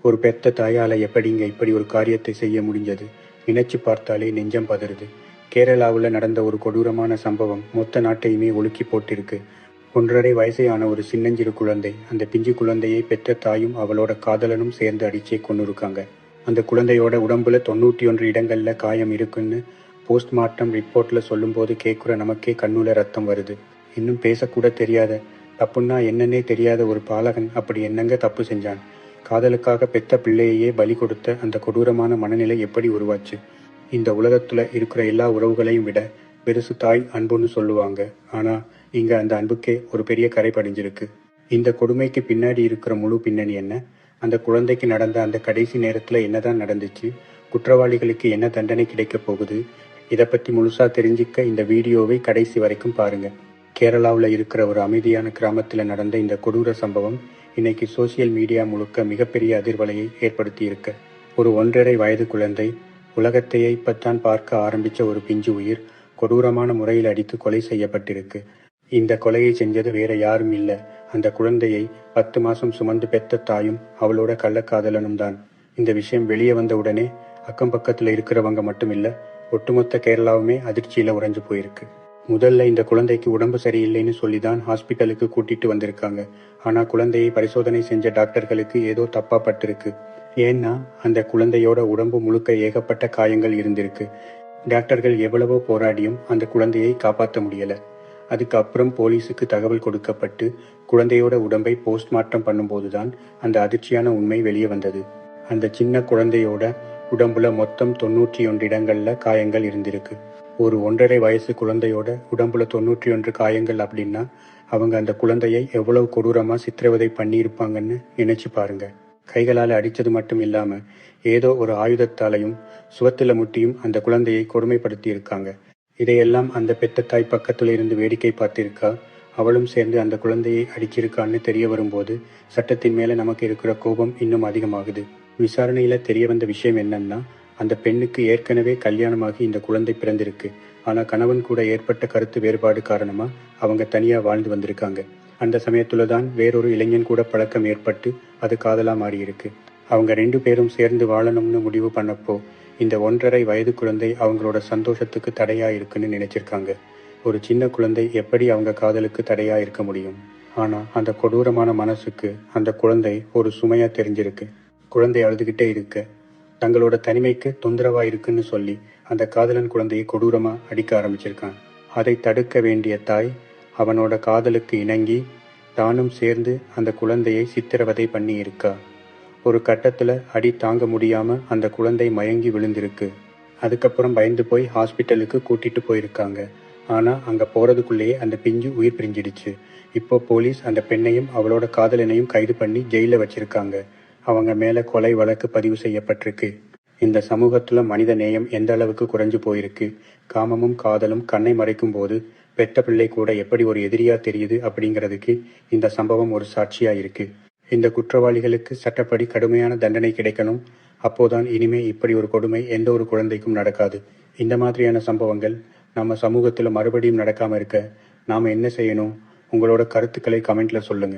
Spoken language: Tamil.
ஒரு பெத்த தாயால் எப்படிங்க இப்படி ஒரு காரியத்தை செய்ய முடிஞ்சது? நினைச்சு பார்த்தாலே நெஞ்சம் பதறுது. கேரளாவில் நடந்த ஒரு கொடூரமான சம்பவம் மொத்த நாட்டையுமே ஒலுக்கி போட்டிருக்கு. 1.5 வயசையான ஒரு சின்னஞ்சிறு குழந்தை, அந்த பிஞ்சு குழந்தையை பெற்ற தாயும் அவளோட காதலனும் சேர்ந்து அடிச்சே கொன்னுருக்காங்க. அந்த குழந்தையோட உடம்புல 91 இடங்கள்ல காயம் இருக்குன்னு போஸ்ட்மார்ட்டம் ரிப்போர்ட்ல சொல்லும்போது கேட்குற நமக்கே கண்ணுல ரத்தம் வருது. இன்னும் பேசக்கூட தெரியாத, தப்புன்னா என்னன்னே தெரியாத ஒரு பாலகன் அப்படி என்னங்க தப்பு செஞ்சான்? காதலுக்காக பெத்த பிள்ளையையே பலி கொடுத்த அந்த கொடூரமான மனநிலை எப்படி உருவாச்சு? இந்த உலகத்துல இருக்கிற எல்லா உறவுகளையும் விட பெருசு தாய் அன்புன்னு சொல்லுவாங்க. ஆனா இங்க அந்த அன்புக்கே ஒரு பெரிய கரை படிஞ்சிருக்கு. இந்த கொடுமைக்கு பின்னாடி இருக்கிற முழு பின்னணி என்ன? அந்த குழந்தைக்கு நடந்த அந்த கடைசி நேரத்துல என்னதான் நடந்துச்சு? குற்றவாளிகளுக்கு என்ன தண்டனை கிடைக்க போகுது? இதை பத்தி முழுசா தெரிஞ்சுக்க இந்த வீடியோவை கடைசி வரைக்கும் பாருங்க. கேரளாவில் இருக்கிற ஒரு அமைதியான கிராமத்தில் நடந்த இந்த கொடூர சம்பவம் இன்னைக்கு சோசியல் மீடியா முழுக்க மிகப்பெரிய அதிர்வலையை ஏற்படுத்தி இருக்கு. ஒரு 1.5 வயது குழந்தை, உலகத்தையே இப்பத்தான் பார்க்க ஆரம்பிச்ச ஒரு பிஞ்சு உயிர் கொடூரமான முறையில் அடித்து கொலை செய்யப்பட்டிருக்கு. இந்த கொலையை செஞ்சது வேற யாரும் இல்லை, அந்த குழந்தையை 10 மாசம் சுமந்து பெத்த தாயும் அவளோட கள்ளக்காதலனும் தான். இந்த விஷயம் வெளியே வந்த உடனே அக்கம் பக்கத்தில் இருக்கிறவங்க மட்டும் இல்லை, ஒட்டுமொத்த கேரளாவுமே அதிர்ச்சியில உறைஞ்சு போயிருக்கு. முதல்ல இந்த குழந்தைக்கு உடம்பு சரியில்லைன்னு சொல்லிதான் ஹாஸ்பிட்டலுக்கு கூட்டிட்டு வந்திருக்காங்க. ஆனா குழந்தையை பரிசோதனை செஞ்ச டாக்டர்களுக்கு ஏதோ தப்பா பட்டிருக்கு. ஏன்னா அந்த குழந்தையோட உடம்பு முழுக்க ஏகப்பட்ட காயங்கள் இருந்திருக்கு. டாக்டர்கள் எவ்வளவோ போராடியும் அந்த குழந்தையை காப்பாற்ற முடியல. அதுக்கப்புறம் போலீஸுக்கு தகவல் கொடுக்கப்பட்டு குழந்தையோட உடம்பை போஸ்ட்மார்ட்டம் பண்ணும்போதுதான் அந்த அதிர்ச்சியான உண்மை வெளியே வந்தது. அந்த சின்ன குழந்தையோட உடம்புல மொத்தம் 91 இடங்கள்ல காயங்கள் இருந்திருக்கு. ஒரு 1.5 வயசு குழந்தையோட உடம்புல 91 காயங்கள் அப்படின்னா அவங்க அந்த குழந்தையை எவ்வளவு கொடூரமா சித்திரவதை பண்ணியிருப்பாங்கன்னு நினைச்சு பாருங்க. கைகளால் அடித்தது மட்டும் இல்லாம ஏதோ ஒரு ஆயுதத்தாலையும் சுவத்துல முட்டியும் அந்த குழந்தையை கொடுமைப்படுத்தி இருக்காங்க. இதையெல்லாம் அந்த பெத்த தாய் பக்கத்துல இருந்து வேடிக்கை பார்த்திருக்கா. அவளும் சேர்ந்து அந்த குழந்தையை அடிச்சிருக்கான்னு தெரிய வரும்போது சட்டத்தின் மேல நமக்கு இருக்கிற கோபம் இன்னும் அதிகமாகுது. விசாரணையில தெரிய வந்த விஷயம் என்னன்னா, அந்த பெண்ணுக்கு ஏற்கனவே கல்யாணமாகி இந்த குழந்தை பிறந்திருக்கு. ஆனா கணவன் கூட ஏற்பட்ட கருத்து வேறுபாடு காரணமா அவங்க தனியா வாழ்ந்து வந்திருக்காங்க. அந்த சமயத்துல தான் வேறொரு இளைஞன் கூட பழக்கம் ஏற்பட்டு அது காதலா மாறி இருக்கு. அவங்க 2 பேரும் சேர்ந்து வாழணும்னு முடிவு பண்ணப்போ இந்த 1.5 வயது குழந்தை அவங்களோட சந்தோஷத்துக்கு தடையா இருக்குன்னு நினைச்சிருக்காங்க. ஒரு சின்ன குழந்தை எப்படி அவங்க காதலுக்கு தடையா இருக்க முடியும்? ஆனா அந்த கொடூரமான மனசுக்கு அந்த குழந்தை ஒரு சுமையா தெரிஞ்சிருக்கு. குழந்தை அழுதுகிட்டே இருக்க, தங்களோட தனிமைக்கு தொந்தரவா இருக்குன்னு சொல்லி அந்த காதலன் குழந்தையை கொடூரமா அடிக்க ஆரம்பிச்சிருக்கான். அதை தடுக்க வேண்டிய தாய் அவனோட காதலுக்கு இணங்கி தானும் சேர்ந்து அந்த குழந்தையை சித்திரவதை பண்ணி இருக்கா. ஒரு கட்டத்துல அடி தாங்க முடியாம அந்த குழந்தை மயங்கி விழுந்திருக்கு. அதுக்கப்புறம் பயந்து போய் ஹாஸ்பிட்டலுக்கு கூட்டிட்டு போயிருக்காங்க. ஆனா அங்க போறதுக்குள்ளேயே அந்த பிஞ்சு உயிர் பிரிஞ்சிடுச்சு. இப்போ போலீஸ் அந்த பெண்ணையும் அவளோட காதலனையும் கைது பண்ணி ஜெயில வச்சிருக்காங்க. அவங்க மேல கொலை வழக்கு பதிவு செய்யப்பட்டிருக்கு. இந்த சமூகத்துல மனித நேயம் எந்த அளவுக்கு குறைஞ்சு போயிருக்கு. காமமும் காதலும் கண்ணை மறைக்கும் போது பெத்த பிள்ளை கூட எப்படி ஒரு எதிரியா தெரியுது அப்படிங்கிறதுக்கு இந்த சம்பவம் ஒரு சாட்சியா இருக்கு. இந்த குற்றவாளிகளுக்கு சட்டப்படி கடுமையான தண்டனை கிடைக்கணும். அப்போதான் இனிமே இப்படி ஒரு கொடுமை எந்த ஒரு குழந்தைக்கும் நடக்காது. இந்த மாதிரியான சம்பவங்கள் நம்ம சமூகத்துல மறுபடியும் நடக்காம இருக்க நாம என்ன செய்யணும்? உங்களோட கருத்துக்களை கமெண்ட்ல சொல்லுங்க.